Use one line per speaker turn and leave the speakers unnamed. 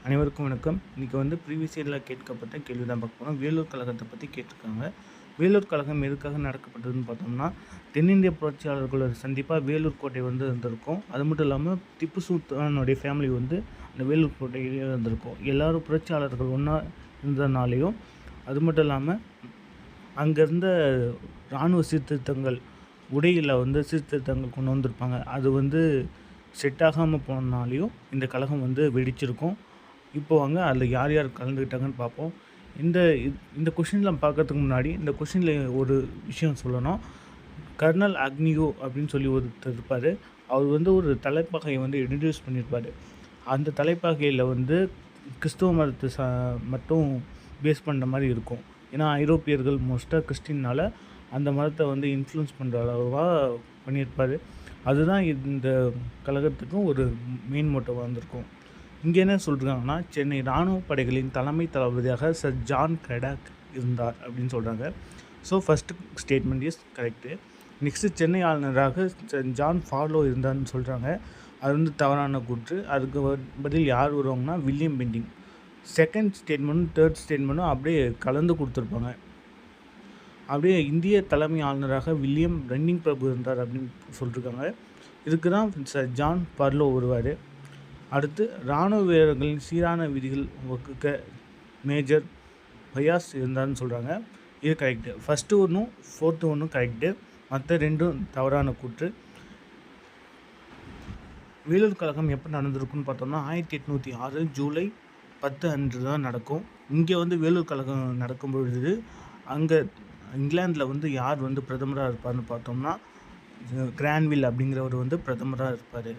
அனைவருக்கும் வணக்கம். இன்றைக்கி வந்து ப்ரீவியஸ் இயரில் கேட்கப்பட்ட கேள்வி தான் பார்க்க போகிறோம். வேலூர் கழகத்தை பற்றி கேட்டிருக்காங்க. வேலூர் கழகம் எதுக்காக நடக்கப்பட்டதுன்னு பார்த்தோம்னா, தென்னிந்திய புரட்சியாளர்களோட சந்திப்பாக வேலூர் கோட்டை வந்து இருந்திருக்கும். அது மட்டும் இல்லாமல் திப்பு சுல்தானுடைய ஃபேமிலி வந்து அந்த வேலூர் கோட்டையிலே இருந்திருக்கும். எல்லோரும் புரட்சியாளர்கள் ஒன்றா இருந்ததுனாலையும், அது மட்டும் இல்லாமல் அங்கே இருந்த இராணுவ சீர்திருத்தங்கள் உடையில் வந்து சீர்திருத்தங்கள் கொண்டு வந்திருப்பாங்க. அது வந்து செட் ஆகாமல் போனனாலையும் இந்த கழகம் வந்து வெடிச்சிருக்கும். இப்போ வாங்க அதில் யார் யார் கலந்துக்கிட்டாங்கன்னு பார்ப்போம். இந்த கொஷினில் பார்க்கறதுக்கு முன்னாடி இந்த கொஷினில் ஒரு விஷயம் சொல்லணும். கர்னல் அக்னியோ அப்படின்னு சொல்லி ஒருத்தர் இருப்பார். அவர் வந்து ஒரு தலைப்பாகையை வந்து இன்ட்ரடியூஸ் பண்ணியிருப்பார். அந்த தலைப்பாகையில் வந்து கிறிஸ்துவ மதத்தை மட்டும் பேஸ் பண்ணுற மாதிரி இருக்கும். ஏன்னா ஐரோப்பியர்கள் மோஸ்ட்டாக கிறிஸ்டின்னால் அந்த மதத்தை வந்து இன்ஃப்ளூயன்ஸ் பண்ணுற அளவாக பண்ணியிருப்பார். அதுதான் இந்த கழகத்துக்கும் ஒரு மெயின் மோட்டிவாக வந்திருக்கும். இங்கே என்ன சொல்கிறாங்கன்னா, சென்னை இராணுவ படைகளின் தலைமை தளபதியாக சர் ஜான் கெடாக் இருந்தார் அப்படின்னு சொல்கிறாங்க. So first statement is correct. Next Chennai ஆளுநராக சர் ஜான் ஃபார்லோ இருந்தார்னு சொல்கிறாங்க. அது வந்து தவறான கூற்று. அதுக்கு பதில் யார் வருவாங்கன்னா வில்லியம் பெண்டிங். செகண்ட் ஸ்டேட்மெண்ட்டும் தேர்ட் ஸ்டேட்மெண்ட்டும் அப்படியே கலந்து கொடுத்துருப்பாங்க. அப்படியே இந்திய தலைமை ஆளுநராக வில்லியம் ரென்னிங் பிரபு இருந்தார் அப்படின்னு சொல்லியிருக்காங்க. இதுக்கு தான் சர் ஜான் ஃபார்லோ வருவார். அடுத்து இராணுவ வீரர்களின் சீரான விதிகள் வகுக்க மேஜர் பயாஸ் இருந்தார்னு சொல்கிறாங்க. இது கரெக்டு. ஃபஸ்ட்டு ஒன்றும் ஃபோர்த்து ஒன்றும் கரெக்டு. மற்ற ரெண்டும் தவறான கூற்று. வேலூர் கழகம் எப்போ நடந்திருக்குன்னு பார்த்தோம்னா 1806 ஜூலை 10 அன்று தான் நடக்கும். இங்கே வந்து வேலூர் கழகம் நடக்கும் பொழுது அங்கே இங்கிலாந்தில் வந்து யார் வந்து பிரதமராக இருப்பார்னு பார்த்தோம்னா கிரான்வில் அப்படிங்கிறவர் வந்து பிரதமராக இருப்பார்.